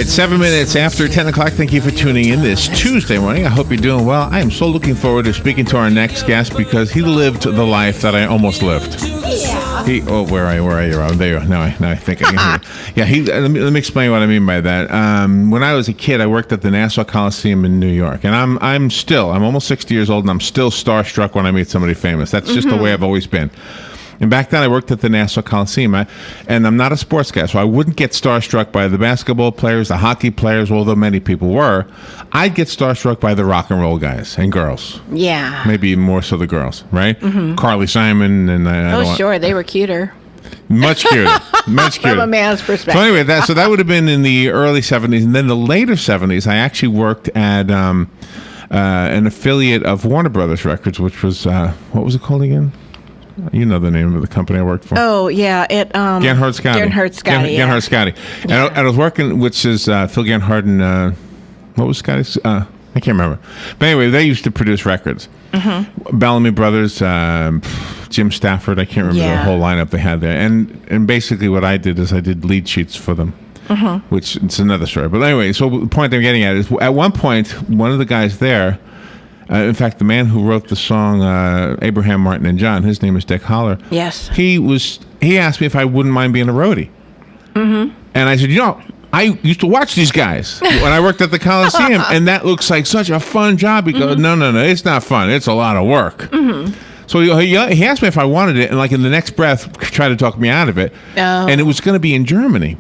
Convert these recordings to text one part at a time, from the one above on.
right, 7 minutes after 10 o'clock. Thank you for tuning in this Tuesday morning. I hope you're doing well. I am so looking forward to speaking to our next guest because he lived the life that I almost lived. Yeah. Where are you? Oh, there you are. Now I think I can hear you. Yeah, let me explain what I mean by that. When I was a kid, I worked at the Nassau Coliseum in New York, and I'm almost 60 years old, and I'm still starstruck when I meet somebody famous. That's just the way I've always been. And back then, I worked at the Nassau Coliseum, and I'm not a sports guy, so I wouldn't get starstruck by the basketball players, the hockey players, although many people were. I'd get starstruck by the rock and roll guys and girls. Yeah. Maybe even more so the girls, right? Carly Simon and... Sure, they were cuter. Much cuter. Much cuter. From a man's perspective. So anyway, that would have been in the early 70s. And then the later 70s, I actually worked at an affiliate of Warner Brothers Records, which was... what was it called again? You know the name of the company I worked for. Oh, yeah. Ganhard Scotty. Ganhard Scotty. Ganhard Scotty. And I was working, which is Phil Ganhard and what was Scotty's? I can't remember. But anyway, they used to produce records. Bellamy Brothers, Jim Stafford. I can't remember the whole lineup they had there. And basically what I did is I did lead sheets for them. Which it's another story. But anyway, so the point I'm getting at is at one point, one of the guys there, in fact, the man who wrote the song Abraham, Martin, and John, his name is Dick Holler. Yes. He asked me if I wouldn't mind being a roadie. And I said, I used to watch these guys when I worked at the Coliseum, and that looks like such a fun job. He goes, no, it's not fun. It's a lot of work. So he asked me if I wanted it, and like in the next breath, tried to talk me out of it. And it was going to be in Germany.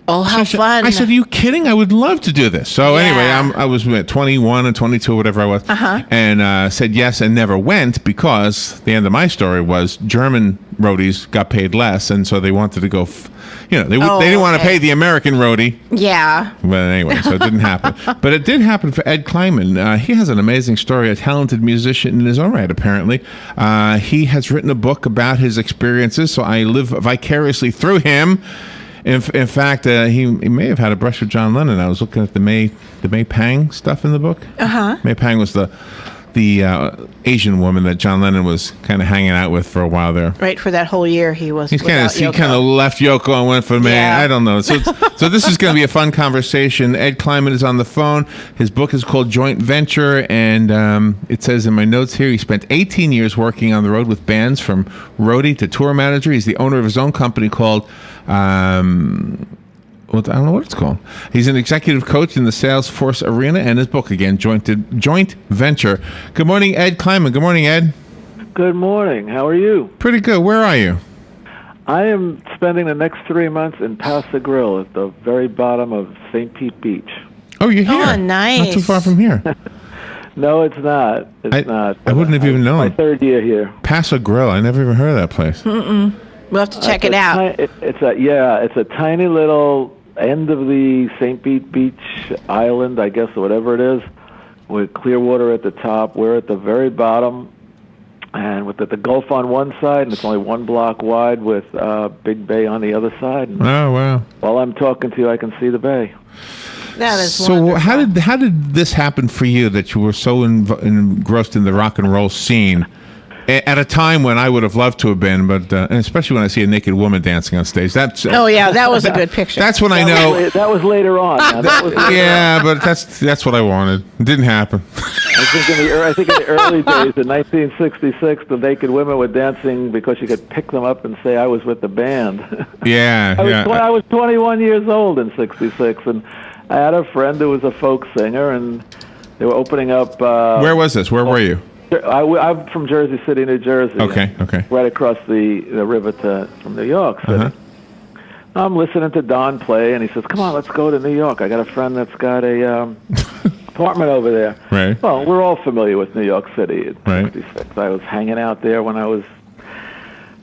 Oh, how fun. I said, are you kidding? I would love to do this. So anyway, I was 21 and 22, whatever I was, and said yes and never went because the end of my story was German roadies got paid less, and so they wanted to go, they didn't want to pay the American roadie. Yeah. But anyway, so it didn't happen. But it did happen for Ed Kleinman. He has an amazing story, a talented musician in his own right, apparently. He has written a book about his experiences, so I live vicariously through him. In fact, he may have had a brush with John Lennon. I was looking at the May Pang stuff in the book. May Pang was the Asian woman that John Lennon was kind of hanging out with for a while there. Right, for that whole year he was. He kind of left Yoko and went for May. Yeah. I don't know. So this is going to be a fun conversation. Ed Kleinman is on the phone. His book is called Joint Venture, and it says in my notes here he spent 18 years working on the road with bands from roadie to tour manager. He's the owner of his own company called. I don't know what it's called. He's an executive coach in the Salesforce arena, and his book again, Joint Venture. Good morning, Ed Kleinman. Good morning, Ed. Good morning. How are you? Pretty good. Where are you? I am spending the next 3 months in Paso Grill at the very bottom of St. Pete Beach. Oh, you're here. Oh, nice. Not too far from here. No, it's not. It's not. I wouldn't have even known. My third year here. Paso Grill. I never even heard of that place. We'll have to check it out. It's a tiny little end of the St. Pete Beach Island, I guess, or whatever it is, with clear water at the top. We're at the very bottom, and with the Gulf on one side, and it's only 1 block wide with Big Bay on the other side. And oh, wow. while I'm talking to you, I can see the bay. That is so wonderful. how did this happen for you that you were so engrossed in the rock and roll scene at a time when I would have loved to have been, but and especially when I see a naked woman dancing on stage? That's that was a good picture. That's when I know. That was later on. But that's what I wanted. It didn't happen. I think in the early days, in 1966, the naked women were dancing because you could pick them up and say I was with the band. Yeah, I was 21 years old in '66, and I had a friend who was a folk singer, and they were opening up. Where was this? Where were you? I'm from Jersey City, New Jersey. Okay. Right across the river from New York City. I'm listening to Don play, and he says, "Come on, let's go to New York. I got a friend that's got a apartment over there." Right. Well, we're all familiar with New York City in right. '66. I was hanging out there when I was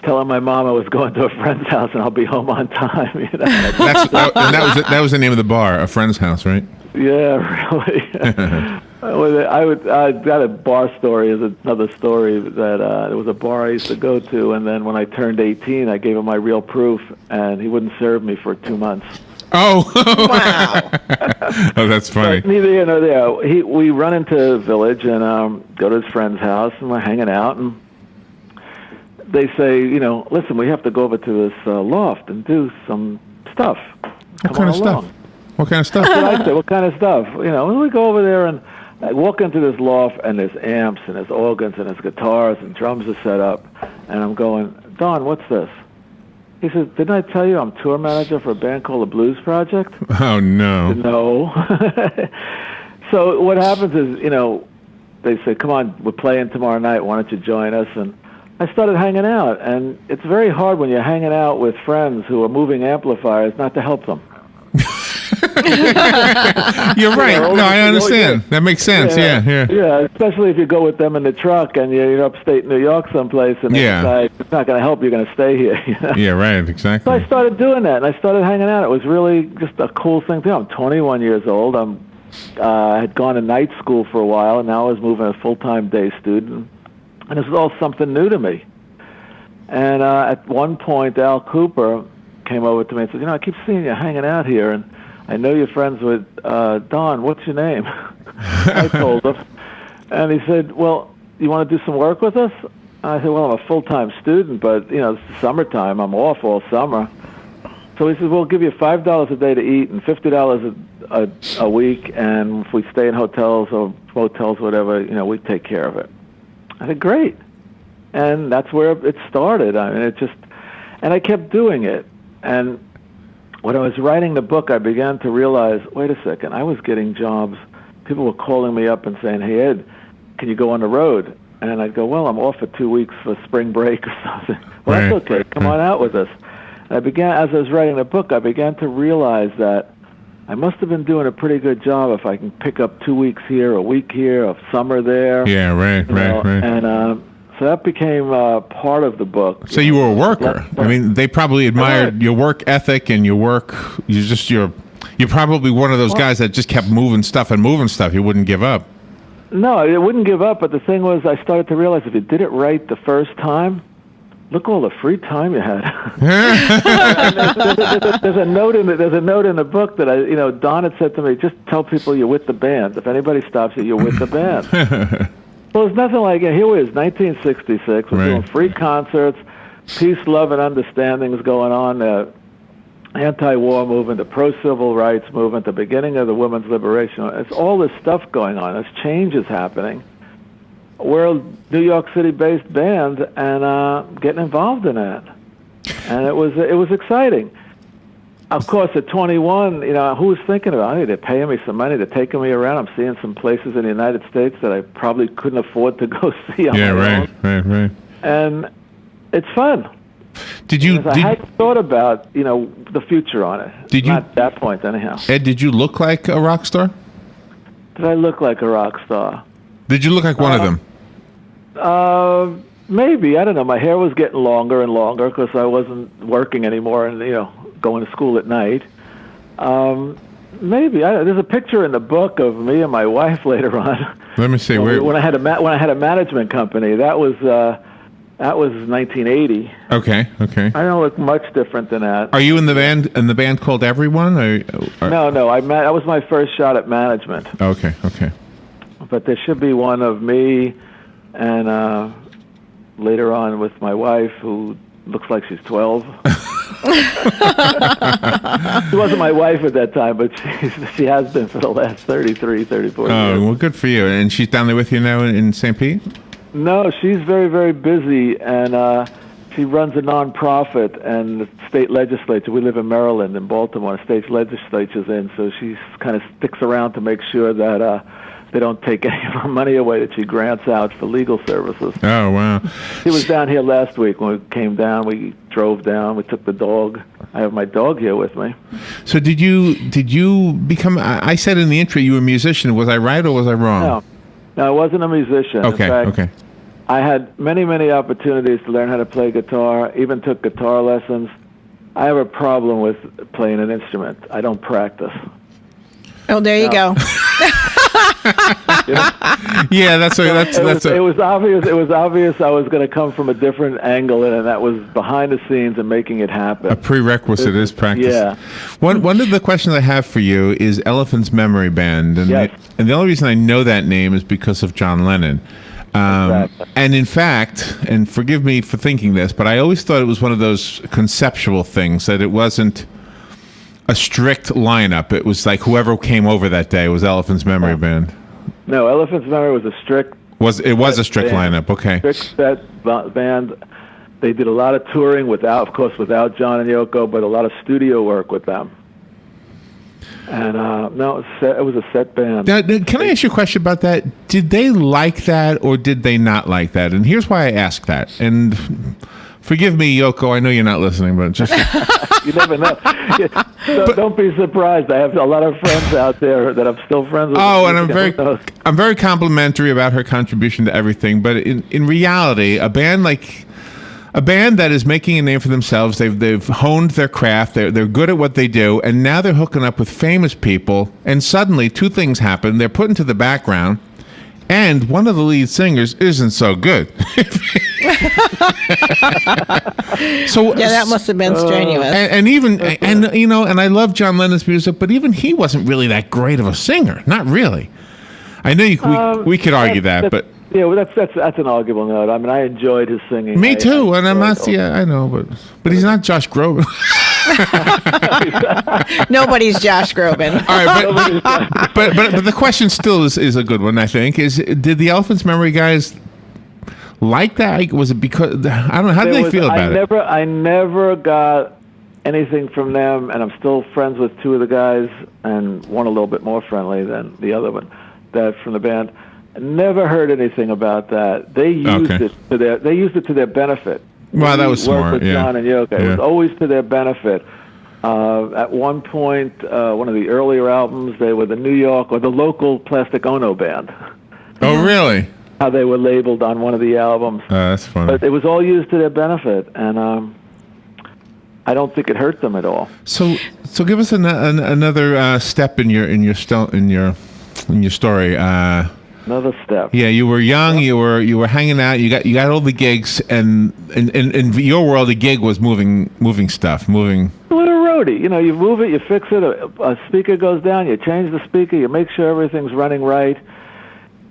telling my mom I was going to a friend's house and I'll be home on time. You know? that was the name of the bar, A Friend's House, right? Yeah, really. I got a bar story as another story that there was a bar I used to go to, and then when I turned 18, I gave him my real proof, and he wouldn't serve me for 2 months. Oh, wow! Oh, that's funny. But neither here nor there. We run into the village and go to his friend's house, and we're hanging out, and they say, listen, we have to go over to this loft and do some stuff. What kind of stuff? What kind of stuff? That's what I say. What kind of stuff? We go over there and I walk into this loft, and there's amps, and there's organs, and there's guitars, and drums are set up. And I'm going, Don, what's this? He says, didn't I tell you I'm tour manager for a band called the Blues Project? Oh, no. No. So what happens is, they say, come on, we're playing tomorrow night. Why don't you join us? And I started hanging out. And it's very hard when you're hanging out with friends who are moving amplifiers not to help them. You're right. No, I understand. That makes sense. Yeah. Especially if you go with them in the truck and you're upstate New York someplace, and they decide it's not going to help. You're going to stay here. Yeah, right. Exactly. So I started doing that, and I started hanging out. It was really just a cool thing to do. I'm 21 years old. I had gone to night school for a while, and now I was moving a full-time day student, and this was all something new to me. And at one point, Al Cooper came over to me and said, I keep seeing you hanging out here, and I know you're friends with Don. What's your name? I told him. And he said, well, you want to do some work with us? I said, well, I'm a full-time student, but, it's summertime. I'm off all summer. So he said, we'll give you $5 a day to eat and $50 a week, and if we stay in hotels or motels, whatever, we take care of it. I said, great. And that's where it started. I mean, and I kept doing it. And when I was writing the book, I began to realize, wait a second, I was getting jobs. People were calling me up and saying, hey, Ed, can you go on the road? And I'd go, well, I'm off for 2 weeks for spring break or something. Well, Right. That's okay. Come on out with us. And as I was writing the book, I began to realize that I must have been doing a pretty good job if I can pick up 2 weeks here, a week here, a summer there. Yeah, right. And so that became part of the book. So you were a worker. I mean, they probably admired your work ethic and your work. You're probably one of those guys that just kept moving stuff. You wouldn't give up. No, it wouldn't give up. But the thing was, I started to realize if you did it right the first time, look all the free time you had. there's a note in the book that Don had said to me, just tell people you're with the band. If anybody stops you, you're with the band. Well, it's nothing like it. Here it is, 1966. We're doing free concerts, peace, love, and understanding is going on. The anti-war movement, the pro-civil rights movement, the beginning of the women's liberation. It's all this stuff going on. This change is happening. We're a New York City-based band and getting involved in that. And it was exciting. Of course, at 21, who was thinking about it? They're paying me some money. They're taking me around. I'm seeing some places in the United States that I probably couldn't afford to go see on my own. Right. And it's fun. I hadn't thought about, the future on it. Not at that point, anyhow. Ed, did you look like a rock star? Did I look like a rock star? Did you look like one of them? Maybe. I don't know. My hair was getting longer and longer because I wasn't working anymore and, going to school at night. Maybe. There's a picture in the book of me and my wife later on. Let me see. When I had a management company, that was 1980. Okay. I don't look much different than that. Are you in the band called Everyone? No. That was my first shot at management. Okay. But there should be one of me and later on with my wife, who looks like she's 12. She wasn't my wife at that time, but she has been for the last 33, 34 years. Oh, well, good for you. And she's down there with you now in St. Pete? No, she's very, very busy, and she runs a nonprofit and the state legislature. We live in Maryland, in Baltimore. The state legislature's in, so she kind of sticks around to make sure that they don't take any of her money away that she grants out for legal services. Oh, wow. She was down here last week when we came down. We drove down. We took the dog. I have my dog here with me. So did you become, I said in the intro you were a musician. Was I right or was I wrong? No, I wasn't a musician. Okay, in fact, okay. I had many, many opportunities to learn how to play guitar, even took guitar lessons. I have a problem with playing an instrument. I don't practice. Oh, there you go. Yeah, it was obvious. It was obvious I was going to come from a different angle, and that was behind the scenes and making it happen. A prerequisite is practice. Yeah. One of the questions I have for you is Elephant's Memory Band, and yes. And the only reason I know that name is because of John Lennon. Exactly. And in fact, and forgive me for thinking this, but I always thought it was one of those conceptual things, that it wasn't a strict lineup. It was like whoever came over that day was Elephant's Memory Band. No, Elephant's Memory was a strict. It was a strict lineup. Okay. Strict set band. They did a lot of touring without John and Yoko, but a lot of studio work with them. And no, it was a set band. Now, can I ask you a question about that? Did they like that or did they not like that? And here's why I ask that. And forgive me, Yoko, I know you're not listening, but just... You never know. Don't be surprised. I have a lot of friends out there that I'm still friends with. Oh, and I'm very complimentary about her contribution to everything. But in reality, a band that is making a name for themselves, they've honed their craft, they're good at what they do, and now they're hooking up with famous people, and suddenly two things happen. They're put into the background, and one of the lead singers isn't so good. So yeah, that must have been strenuous. And I love John Lennon's music, but even he wasn't really that great of a singer. Not really. I know we could argue that, but yeah, well, that's an arguable note. I mean, I enjoyed his singing. Me too, and I'm not. Yeah, I know, but he's not Josh Groban. Nobody's Josh Groban. All right, but the question still is a good one. I think did the Elephant's Memory guys like that? Was it because I don't know how did they feel about it? I never got anything from them, and I'm still friends with two of the guys, and one a little bit more friendly than the other one, that from the band. Never heard anything about that. They used it to their benefit. Well, that was smart. With John and Yoko. It was always to their benefit. At one point, one of the earlier albums, they were the New York or the local Plastic Ono band. Oh, really? How they were labeled on one of the albums. That's funny. But it was all used to their benefit, and I don't think it hurt them at all. So give us another step in your story. Another step. Yeah, you were young. You were hanging out. You got all the gigs, and in your world, the gig was moving stuff. What a roadie. You move it, you fix it. A speaker goes down, you change the speaker, you make sure everything's running right.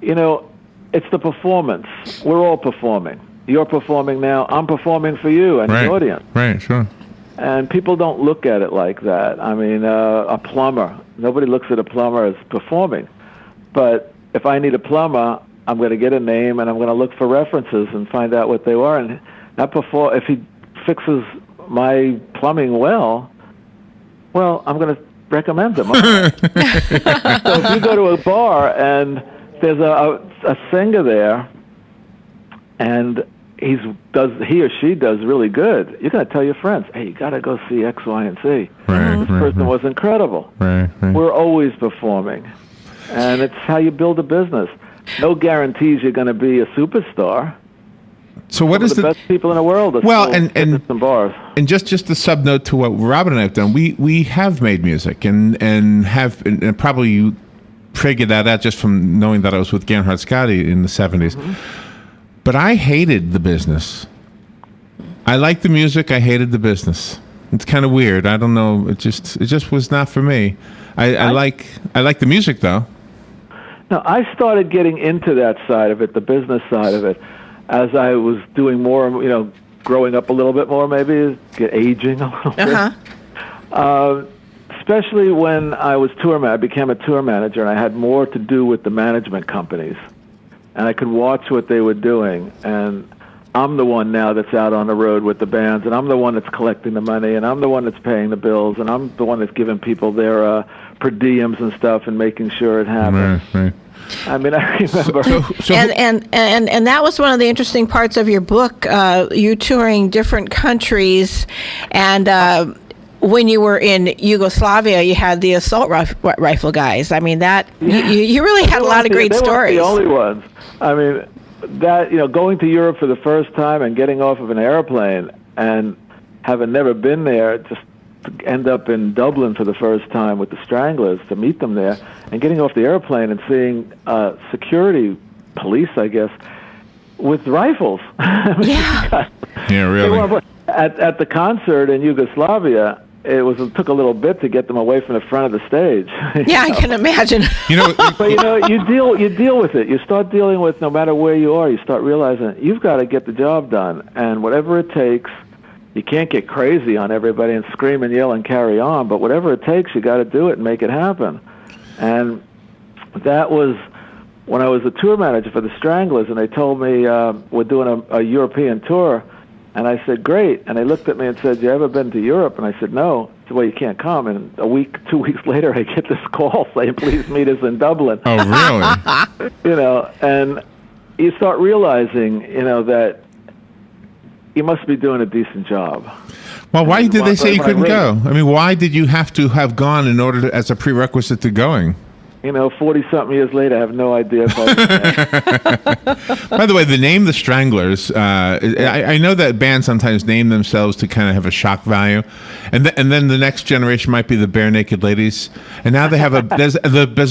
It's the performance. We're all performing. You're performing now. I'm performing for you and the audience. Right. Sure. And people don't look at it like that. I mean, a plumber. Nobody looks at a plumber as performing, but if I need a plumber, I'm going to get a name and I'm going to look for references and find out what they were. And if he fixes my plumbing well, I'm going to recommend them. So if you go to a bar and there's a singer there, and he or she does really good, you're going to tell your friends, hey, you got to go see X, Y, and Z. This person was incredible. Right. We're always performing. And it's how you build a business. No guarantees you're going to be a superstar. So what is the best people in the world? And some bars. And just a sub note to what Robin and I have done. We have made music and probably you figured that out just from knowing that I was with Gerhard Scotti in the 70s. Mm-hmm. But I hated the business. I liked the music. I hated the business. It's kind of weird. I don't know. It just was not for me. I like the music though. No, I started getting into that side of it, the business side of it, as I was doing more, growing up a little bit more, maybe, aging a little bit. Especially when I became a tour manager, and I had more to do with the management companies. And I could watch what they were doing. And I'm the one now that's out on the road with the bands, and I'm the one that's collecting the money, and I'm the one that's paying the bills, and I'm the one that's giving people their per diems and stuff and making sure it happens. Right. I mean, I remember. And that was one of the interesting parts of your book, you touring different countries, and when you were in Yugoslavia, you had the assault rifle guys. I mean, you really had a lot of great stories. They weren't the only ones. I mean, that going to Europe for the first time and getting off of an airplane and having never been there, just to end up in Dublin for the first time with the Stranglers, to meet them there, and getting off the airplane and seeing security police, I guess, with rifles. Yeah, really. At the concert in Yugoslavia, it took a little bit to get them away from the front of the stage. Yeah, I can imagine. But you deal with it. You start dealing with, no matter where you are, you start realizing you've got to get the job done, and whatever it takes, you can't get crazy on everybody and scream and yell and carry on, but whatever it takes, you got to do it and make it happen. And that was when I was a tour manager for the Stranglers, and they told me we're doing a European tour. And I said, great. And they looked at me and said, you ever been to Europe? And I said, no. I said, well, you can't come. And a week, 2 weeks later, I get this call saying, please meet us in Dublin. Oh, really? You know, and you start realizing, you know, that you must be doing a decent job. Well, why did they say you couldn't go? I mean, why did you have to have gone in order to, as a prerequisite to going? You know, 40-something years later, I have no idea if I By the way, the name The Stranglers, I know that bands sometimes name themselves to kind of have a shock value. And then the next generation might be the Bare Naked Ladies. And now they have there's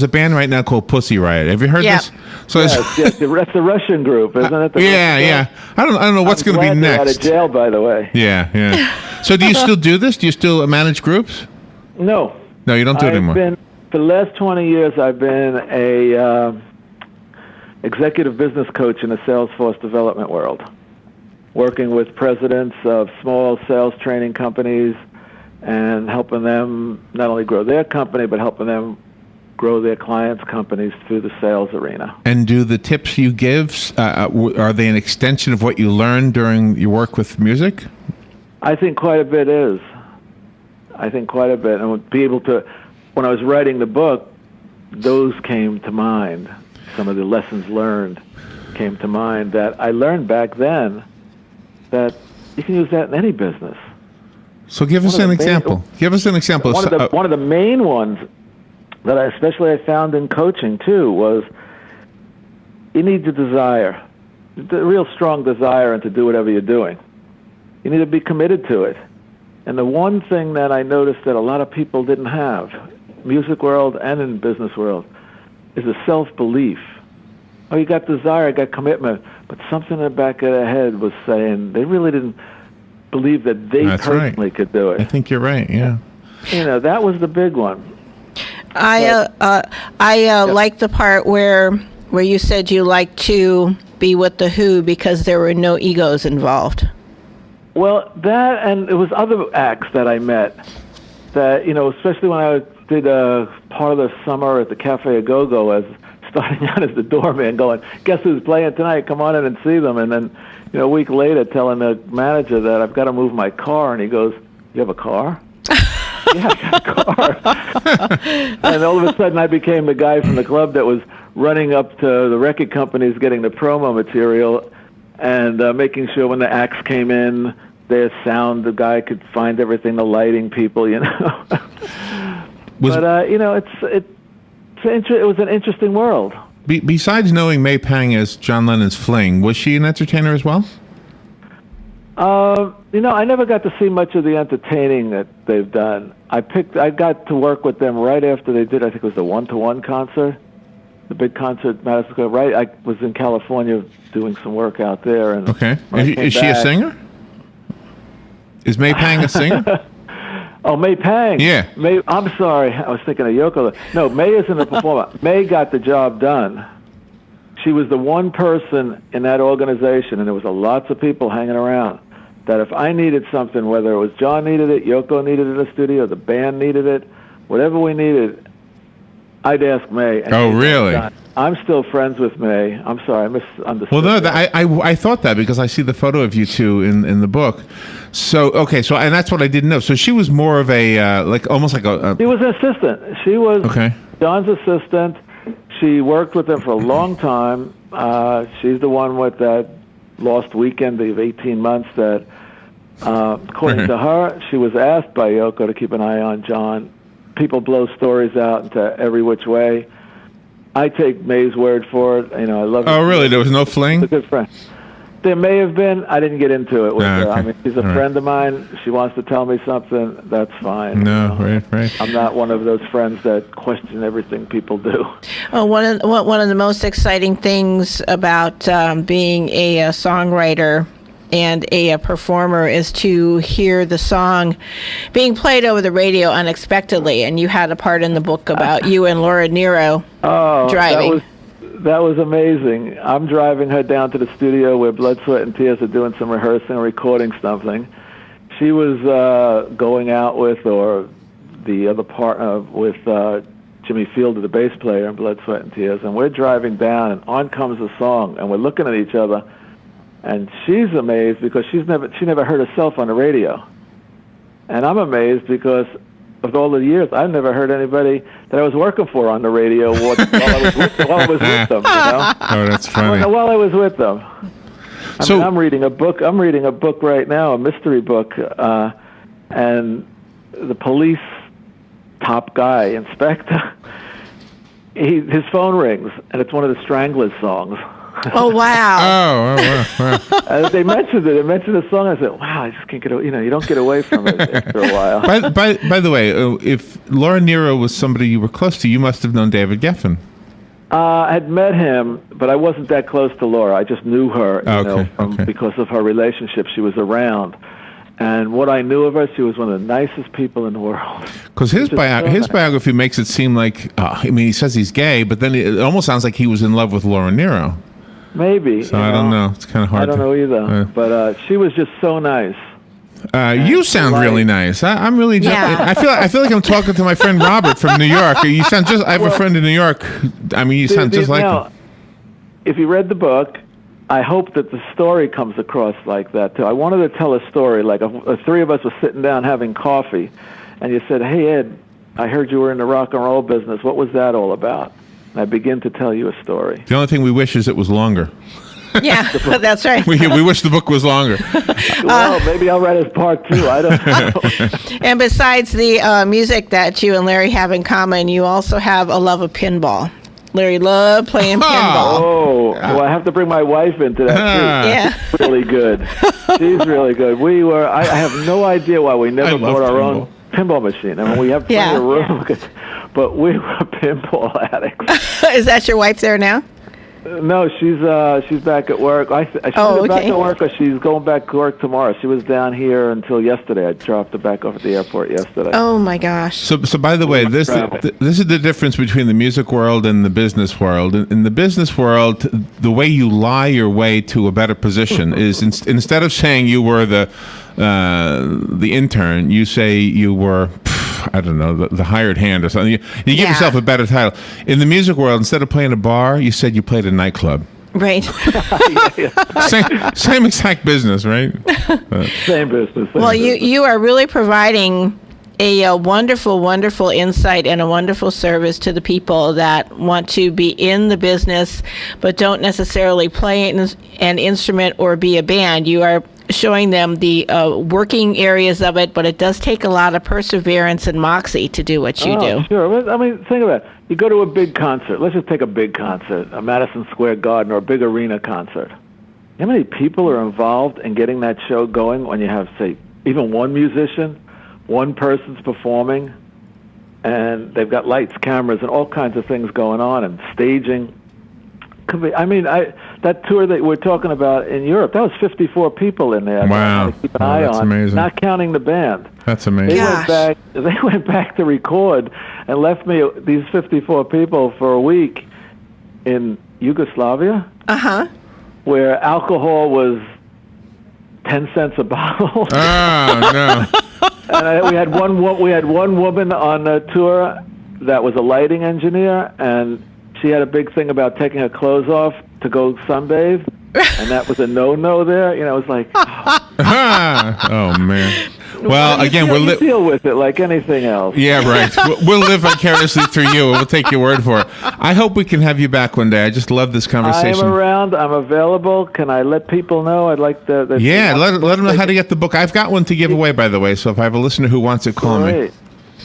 a band right now called Pussy Riot. Have you heard this? So yes, that's the Russian group, isn't it? Yeah. I don't know what's going to be next. Out of jail, by the way. Yeah. So do you still do this? Do you still manage groups? No. No, you don't do it anymore. For the last 20 years, I've been a executive business coach in the Salesforce development world, working with presidents of small sales training companies and helping them not only grow their company, but helping them grow their clients' companies through the sales arena. And do the tips you give, are they an extension of what you learned during your work with music? I think quite a bit is. And be able to... When I was writing the book, those came to mind. Some of the lessons learned came to mind that I learned back then that you can use that in any business. So give us an example. One of the main ones that I found in coaching too was you need the desire, the real strong desire, and to do whatever you're doing. You need to be committed to it. And the one thing that I noticed that a lot of people didn't have, music world and in business world, is a self-belief. Oh, you got desire, I got commitment, but something in the back of their head was saying they really didn't believe that they personally could do it. I think you're right, yeah. You know, that was the big one. I like the part where you said you like to be with the Who because there were no egos involved. Well, that, and it was other acts that I met that, you know, especially when I did part of the summer at the Cafe A Go-Go as starting out as the doorman going, guess who's playing tonight? Come on in and see them. And then, you know, a week later telling the manager that I've got to move my car. And he goes, you have a car? Yeah, I got a car. And all of a sudden I became the guy from the club that was running up to the record companies, getting the promo material and making sure when the acts came in, their sound, the guy could find everything, the lighting people, you know. But, you know, it was an interesting world. Besides knowing May Pang as John Lennon's fling, was she an entertainer as well? You know, I never got to see much of the entertaining that they've done. I got to work with them right after they did, I think it was the One-to-One concert, the big concert, Madison Square. Right, I was in California doing some work out there. And okay. Is she a singer? Is May Pang a singer? Oh, May Pang. Yeah. May. I'm sorry. I was thinking of Yoko. No, May isn't a performer. May got the job done. She was the one person in that organization, and there was lots of people hanging around, that if I needed something, whether it was John needed it, Yoko needed it in the studio, the band needed it, whatever we needed, I'd ask May. Oh, really? I'm still friends with May. I'm sorry, I misunderstood. Well, no, I thought that because I see the photo of you two in the book. So, okay, so, and that's what I didn't know. So she was more of a, almost like a... She was an assistant. She was John's assistant. She worked with him for a long time. She's the one with that lost weekend of 18 months that, according to her, she was asked by Yoko to keep an eye on John. People blow stories out into every which way. I take May's word for it. You know, I love her. Oh, really? There was no fling? She's a good friend. There may have been. I didn't get into it with her. Okay. I mean, she's a friend of mine. She wants to tell me something. That's fine. No, right. I'm not one of those friends that question everything people do. One of the most exciting things about being a songwriter and a performer is to hear the song being played over the radio unexpectedly. And you had a part in the book about you and Laura Nero driving. That was amazing. I'm driving her down to the studio where Blood, Sweat, and Tears are doing some rehearsing and recording something. she was going out with, or the other partner with Jimmy Fielder, the bass player in Blood, Sweat, and Tears, and we're driving down, and on comes the song, and we're looking at each other, and she's amazed because she never heard herself on the radio, and I'm amazed because of all the years I've never heard anybody that I was working for on the radio while I was with them. You know? Oh, that's funny. While I was with them. I'm reading a book. I'm reading a book right now, a mystery book, and the police top guy, inspector, his phone rings, and it's one of the Stranglers songs. Oh, wow. wow. They mentioned it. They mentioned the song. I said, "Wow, I just can't get away." You know, you don't get away from it after a while. By the way, if Laura Nyro was somebody you were close to, you must have known David Geffen. I had met him, but I wasn't that close to Laura. I just knew her, because of her relationship. She was around. And what I knew of her, she was one of the nicest people in the world. Because his biography makes it seem like, he says he's gay, but then it almost sounds like he was in love with Laura Nyro. Maybe. So I don't know. It's kind of hard. I don't know either. But she was just so nice. You sound really nice. I'm really. I feel like I'm talking to my friend Robert from New York. You sound just. I have a friend in New York. You sound just like him. If you read the book, I hope that the story comes across like that too. I wanted to tell a story like if three of us were sitting down having coffee, and you said, "Hey Ed, I heard you were in the rock and roll business. What was that all about?" And I begin to tell you a story. The only thing we wish is it was longer. Yeah, that's right. We wish the book was longer. Well, maybe I'll write it as part 2. I don't know. And besides the music that you and Larry have in common, you also have a love of pinball. Larry loved playing pinball. Oh, well, I have to bring my wife into that too. Yeah. She's really good. She's really good. I have no idea why we never bought our own pinball machine. I mean, we have plenty of room, but we were pinball addicts. Is that your wife there now? No, she's back at work. She's back at work, or she's going back to work tomorrow. She was down here until yesterday. I dropped her back off at the airport yesterday. Oh my gosh! So by the way, this is the difference between the music world and the business world. In the business world, the way you lie your way to a better position is instead of saying you were the intern, you say you were. I don't know, the hired hand or something. You give yourself a better title. In the music world, instead of playing a bar, you said you played a nightclub. Right. Same exact business, right? Same business. Well, you are really providing a wonderful, wonderful insight and a wonderful service to the people that want to be in the business but don't necessarily play an instrument or be a band. You are showing them the working areas of it, but it does take a lot of perseverance and moxie to do what you do. Sure. I mean, think about it. You go to a big concert. Let's just take a big concert, a Madison Square Garden or a big arena concert. How many people are involved in getting that show going when you have, say, even one musician, one person's performing, and they've got lights, cameras, and all kinds of things going on, and staging. That tour that we're talking about in Europe, that was 54 people in there. Wow. To keep an eye on, amazing. not counting the band. That's amazing. They went back to record and left me these 54 people for a week in Yugoslavia. Where alcohol was 10 cents a bottle. Oh no! And we had one woman on the tour that was a lighting engineer, and she had a big thing about taking her clothes off to go sunbathe, and that was a no there. You know, it was like, oh man. Well, again, we'll deal with it like anything else. Yeah, right. We'll live vicariously through you. We'll take your word for it. I hope we can have you back one day. I just love this conversation. I'm around. I'm available. Can I let people know? I'd like to. Let them know how to get the book. I've got one to give away, by the way. So if I have a listener who wants it, call me.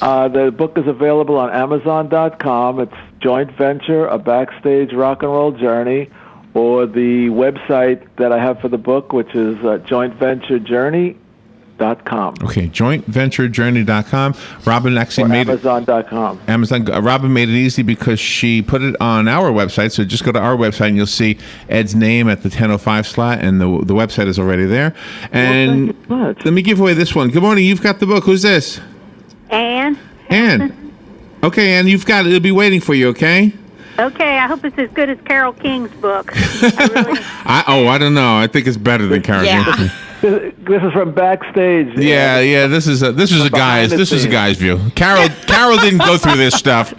The book is available on Amazon.com. It's Joint Venture, A Backstage Rock and Roll Journey, or the website that I have for the book, which is jointventurejourney.com. Okay, jointventurejourney.com. Robin actually made Amazon.com. Robin made it easy because she put it on our website. So just go to our website and you'll see Ed's name at the 10:05 slot, and the website is already there. And let me give away this one. Good morning. You've got the book. Who's this? Anne. Okay, Anne, you've got it. It'll be waiting for you. Okay. Okay, I hope it's as good as Carole King's book. I don't know. I think it's better than Carole King. This is from backstage. Yeah. This is a guy's view. Carol didn't go through this stuff.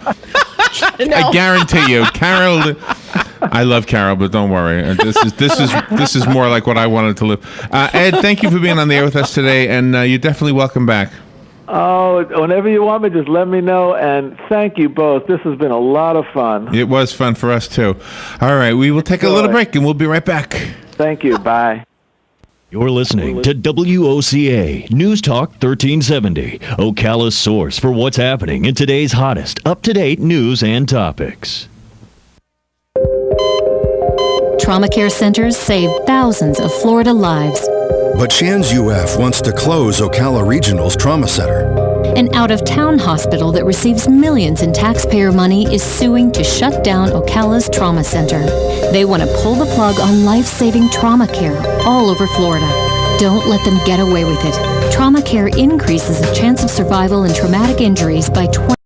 No. I guarantee you, Carol. I love Carol, but don't worry. This is more like what I wanted to live. Ed, thank you for being on the air with us today, and you're definitely welcome back. Oh, whenever you want me, just let me know. And thank you both. This has been a lot of fun. It was fun for us too. All right, we will take a little break, and we'll be right back. Thank you. Bye. You're listening to WOCA News Talk 1370, Ocala's source for what's happening in today's hottest, up-to-date news and topics. Trauma care centers save thousands of Florida lives. But Shands UF wants to close Ocala Regional's trauma center. An out-of-town hospital that receives millions in taxpayer money is suing to shut down Ocala's trauma center. They want to pull the plug on life-saving trauma care all over Florida. Don't let them get away with it. Trauma care increases the chance of survival in traumatic injuries by 20%.